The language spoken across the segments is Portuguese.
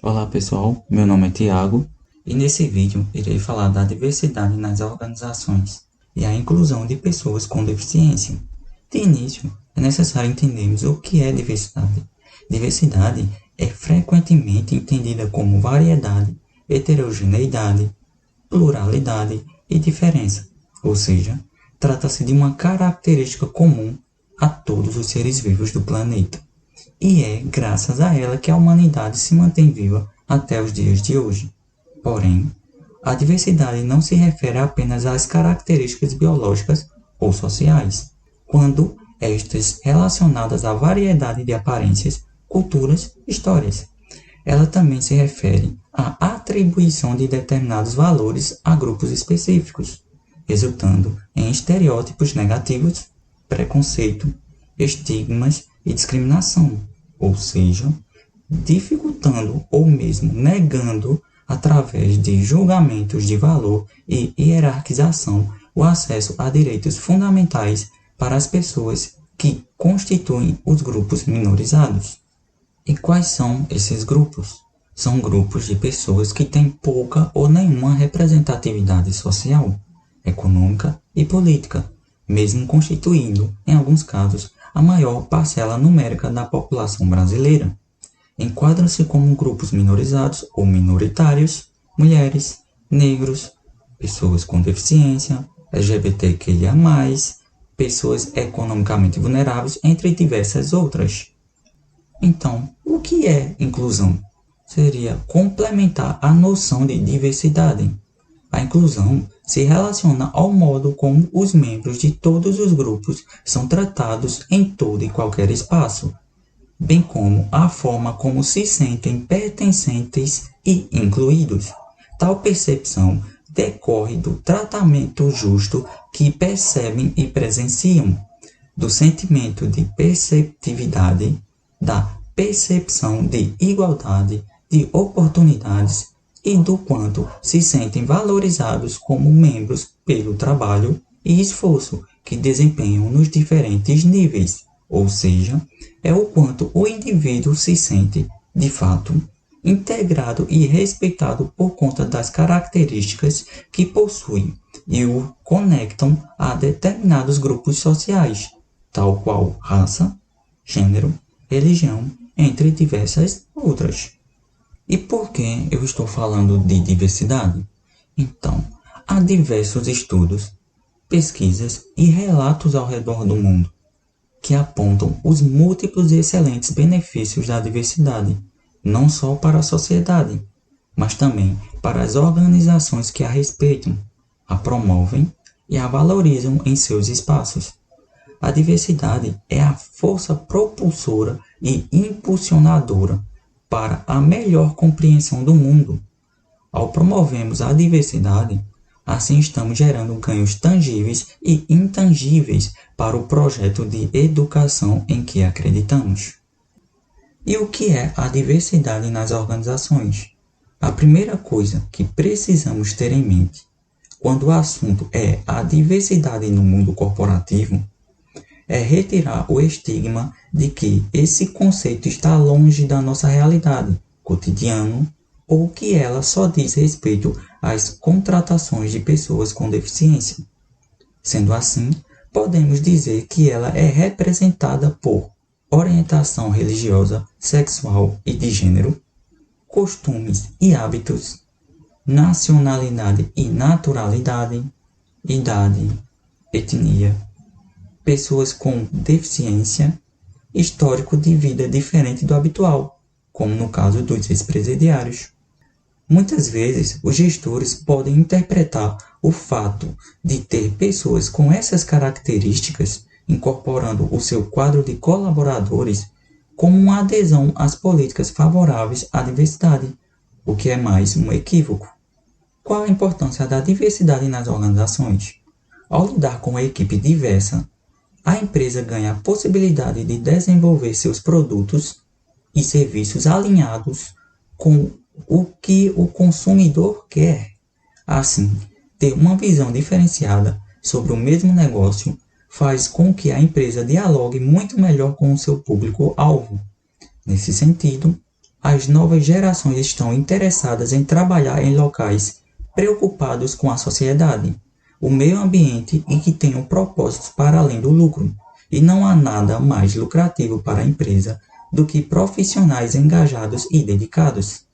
Olá pessoal, meu nome é Tiago e nesse vídeo irei falar da diversidade nas organizações e a inclusão de pessoas com deficiência. De início, é necessário entendermos o que é diversidade. Diversidade é frequentemente entendida como variedade, heterogeneidade, pluralidade e diferença, ou seja, trata-se de uma característica comum a todos os seres vivos do planeta. E é graças a ela que a humanidade se mantém viva até os dias de hoje. Porém, a diversidade não se refere apenas às características biológicas ou sociais, quando estas relacionadas à variedade de aparências, culturas, histórias. Ela também se refere à atribuição de determinados valores a grupos específicos, resultando em estereótipos negativos, preconceito, estigmas e discriminação, ou seja, dificultando ou mesmo negando, através de julgamentos de valor e hierarquização, o acesso a direitos fundamentais para as pessoas que constituem os grupos minorizados. E quais são esses grupos? São grupos de pessoas que têm pouca ou nenhuma representatividade social, econômica e política, mesmo constituindo, em alguns casos, a maior parcela numérica da população brasileira. Enquadram-se como grupos minorizados ou minoritários, mulheres, negros, pessoas com deficiência, LGBTQIA+, pessoas economicamente vulneráveis, entre diversas outras. Então, o que é inclusão? Seria complementar a noção de diversidade. A inclusão se relaciona ao modo como os membros de todos os grupos são tratados em todo e qualquer espaço, bem como a forma como se sentem pertencentes e incluídos. Tal percepção decorre do tratamento justo que percebem e presenciam, do sentimento de perceptividade, da percepção de igualdade, de oportunidades e do quanto se sentem valorizados como membros pelo trabalho e esforço que desempenham nos diferentes níveis, ou seja, é o quanto o indivíduo se sente, de fato, integrado e respeitado por conta das características que possui e o conectam a determinados grupos sociais, tal qual raça, gênero, religião, entre diversas outras. E por que eu estou falando de diversidade? Então, há diversos estudos, pesquisas e relatos ao redor do mundo que apontam os múltiplos e excelentes benefícios da diversidade, não só para a sociedade, mas também para as organizações que a respeitam, a promovem e a valorizam em seus espaços. A diversidade é a força propulsora e impulsionadora para a melhor compreensão do mundo. Ao promovermos a diversidade, assim estamos gerando ganhos tangíveis e intangíveis para o projeto de educação em que acreditamos. E o que é a diversidade nas organizações? A primeira coisa que precisamos ter em mente, quando o assunto é a diversidade no mundo corporativo, é retirar o estigma de que esse conceito está longe da nossa realidade cotidiana ou que ela só diz respeito às contratações de pessoas com deficiência. Sendo assim, podemos dizer que ela é representada por orientação religiosa, sexual e de gênero, costumes e hábitos, nacionalidade e naturalidade, idade, etnia, pessoas com deficiência, histórico de vida diferente do habitual, como no caso dos ex-presidiários. Muitas vezes, os gestores podem interpretar o fato de ter pessoas com essas características incorporando o seu quadro de colaboradores como uma adesão às políticas favoráveis à diversidade, o que é mais um equívoco. Qual a importância da diversidade nas organizações? Ao lidar com uma equipe diversa, a empresa ganha a possibilidade de desenvolver seus produtos e serviços alinhados com o que o consumidor quer. Assim, ter uma visão diferenciada sobre o mesmo negócio faz com que a empresa dialogue muito melhor com o seu público-alvo. Nesse sentido, As novas gerações estão interessadas em trabalhar em locais preocupados com a sociedade, o meio ambiente e que tenham propósitos para além do lucro. E não há nada mais lucrativo para a empresa do que profissionais engajados e dedicados.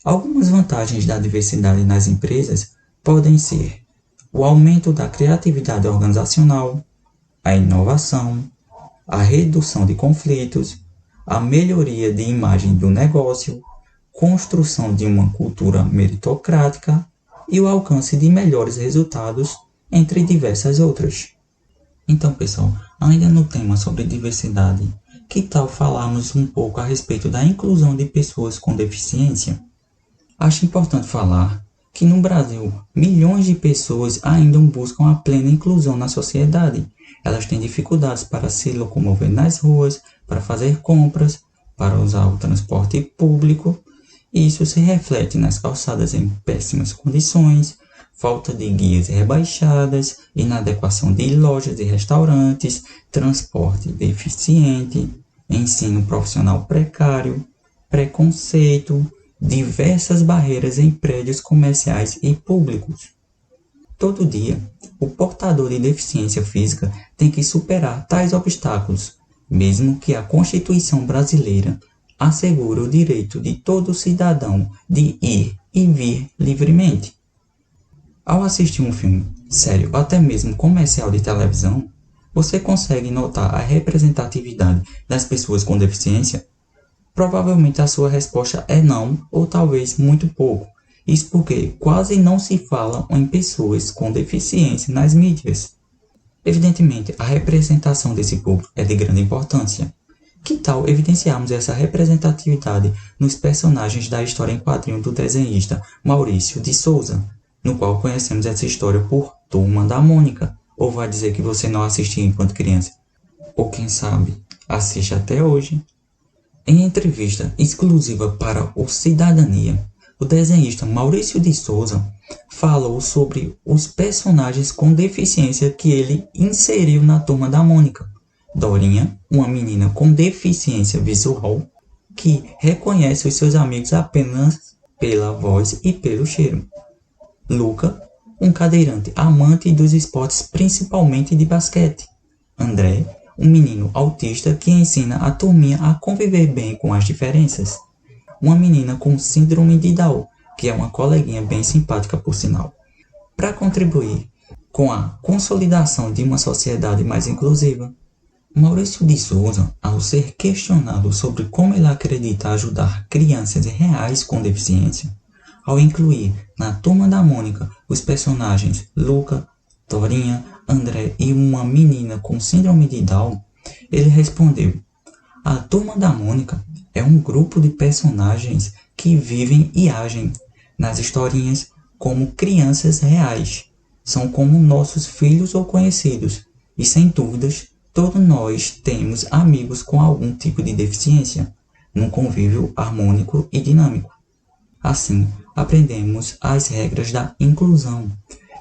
Algumas vantagens da diversidade nas empresas podem ser o aumento da criatividade organizacional, a inovação, a redução de conflitos, a melhoria de imagem do negócio, construção de uma cultura meritocrática e o alcance de melhores resultados, entre diversas outras. Então, pessoal, ainda no tema sobre diversidade, que tal falarmos um pouco a respeito da inclusão de pessoas com deficiência? Acho importante falar que no Brasil, milhões de pessoas ainda buscam a plena inclusão na sociedade. Elas têm dificuldades para se locomover nas ruas, para fazer compras, para usar o transporte público. E isso se reflete nas calçadas em péssimas condições, falta de guias rebaixadas, inadequação de lojas e restaurantes, transporte deficiente, ensino profissional precário, preconceito, diversas barreiras em prédios comerciais e públicos. Todo dia, o portador de deficiência física tem que superar tais obstáculos, mesmo que a Constituição brasileira assegure o direito de todo cidadão de ir e vir livremente. Ao assistir um filme, série ou até mesmo comercial de televisão, você consegue notar a representatividade das pessoas com deficiência? Provavelmente a sua resposta é não, ou talvez muito pouco. Isso porque quase não se fala em pessoas com deficiência nas mídias. Evidentemente, a representação desse público é de grande importância. Que tal evidenciarmos essa representatividade nos personagens da história em quadrinho do desenhista Maurício de Souza, no qual conhecemos essa história por Turma da Mônica? Ou vai dizer que você não assistiu enquanto criança? Ou quem sabe, assiste até hoje? Em entrevista exclusiva para o Cidadania, o desenhista Maurício de Souza falou sobre os personagens com deficiência que ele inseriu na Turma da Mônica. Dorinha, uma menina com deficiência visual, que reconhece os seus amigos apenas pela voz e pelo cheiro. Luca, um cadeirante amante dos esportes, principalmente de basquete. André, um menino autista que ensina a turminha a conviver bem com as diferenças. Uma menina com síndrome de Down, que é uma coleguinha bem simpática por sinal. Para contribuir com a consolidação de uma sociedade mais inclusiva, Maurício de Souza, ao ser questionado sobre como ele acredita ajudar crianças reais com deficiência, ao incluir na Turma da Mônica os personagens Luca, Dorinha, André e uma menina com síndrome de Down, ele respondeu: a Turma da Mônica é um grupo de personagens que vivem e agem nas historinhas como crianças reais. São como nossos filhos ou conhecidos, e sem dúvidas, todos nós temos amigos com algum tipo de deficiência, num convívio harmônico e dinâmico. Assim, aprendemos as regras da inclusão.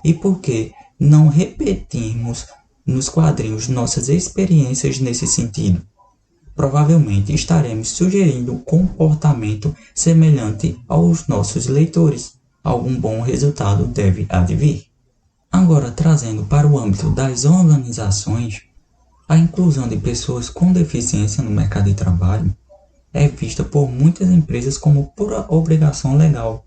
E por que não repetirmos nos quadrinhos nossas experiências nesse sentido? Provavelmente estaremos sugerindo um comportamento semelhante aos nossos leitores. Algum bom resultado deve advir. Agora, trazendo para o âmbito das organizações, a inclusão de pessoas com deficiência no mercado de trabalho é vista por muitas empresas como pura obrigação legal,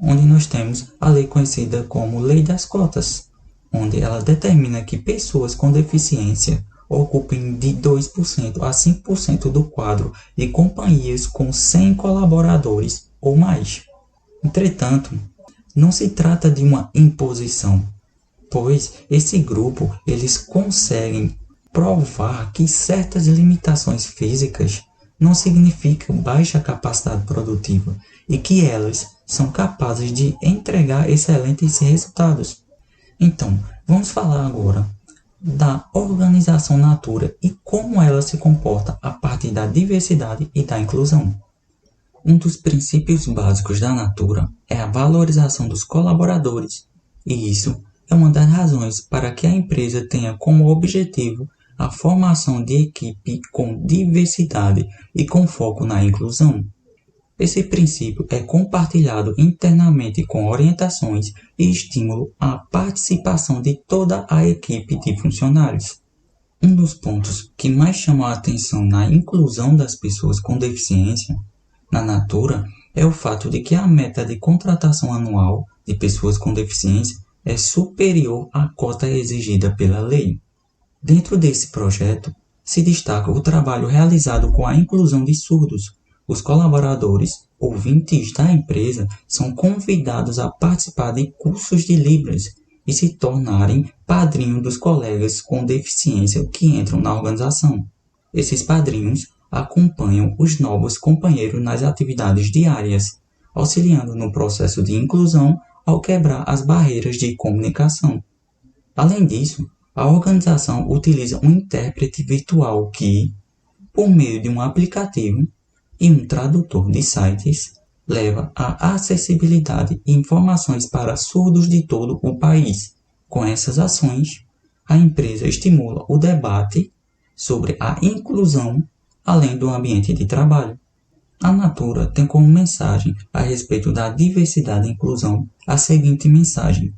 onde nós temos a lei conhecida como Lei das Cotas, onde ela determina que pessoas com deficiência ocupem de 2% a 5% do quadro de companhias com 100 colaboradores ou mais. Entretanto, não se trata de uma imposição, pois esse grupo eles conseguem provar que certas limitações físicas não significam baixa capacidade produtiva e que elas são capazes de entregar excelentes resultados. Então, vamos falar agora da organização Natura e como ela se comporta a partir da diversidade e da inclusão. Um dos princípios básicos da Natura é a valorização dos colaboradores, e isso é uma das razões para que a empresa tenha como objetivo a formação de equipe com diversidade e com foco na inclusão. Esse princípio é compartilhado internamente com orientações e estímulo à participação de toda a equipe de funcionários. Um dos pontos que mais chamam a atenção na inclusão das pessoas com deficiência na Natura é o fato de que a meta de contratação anual de pessoas com deficiência é superior à cota exigida pela lei. Dentro desse projeto, se destaca o trabalho realizado com a inclusão de surdos. Os colaboradores, ouvintes da empresa, são convidados a participar de cursos de Libras e se tornarem padrinhos dos colegas com deficiência que entram na organização. Esses padrinhos acompanham os novos companheiros nas atividades diárias, auxiliando no processo de inclusão ao quebrar as barreiras de comunicação. Além disso, a organização utiliza um intérprete virtual que, por meio de um aplicativo e um tradutor de sites, leva a acessibilidade e informações para surdos de todo o país. Com essas ações, a empresa estimula o debate sobre a inclusão além do ambiente de trabalho. A Natura tem como mensagem a respeito da diversidade e inclusão a seguinte mensagem: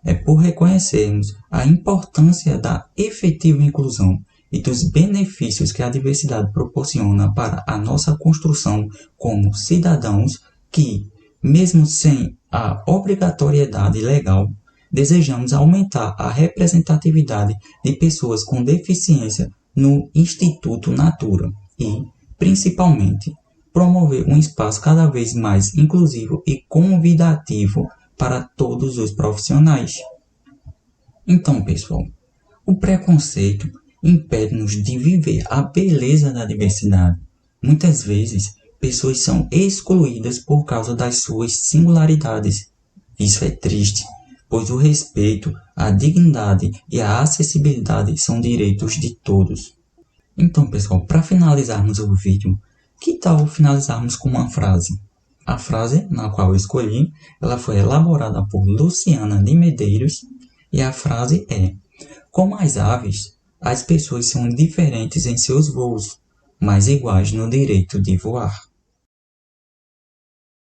é por reconhecermos a importância da efetiva inclusão e dos benefícios que a diversidade proporciona para a nossa construção como cidadãos que, mesmo sem a obrigatoriedade legal, desejamos aumentar a representatividade de pessoas com deficiência no Instituto Natura e, principalmente, promover um espaço cada vez mais inclusivo e convidativo para todos os profissionais. Então, pessoal, o preconceito impede-nos de viver a beleza da diversidade. Muitas vezes, pessoas são excluídas por causa das suas singularidades. Isso é triste, pois o respeito, a dignidade e a acessibilidade são direitos de todos. Então, pessoal, para finalizarmos o vídeo, que tal finalizarmos com uma frase? A frase na qual eu escolhi, ela foi elaborada por Luciana de Medeiros e a frase é: como as aves, as pessoas são diferentes em seus voos, mas iguais no direito de voar.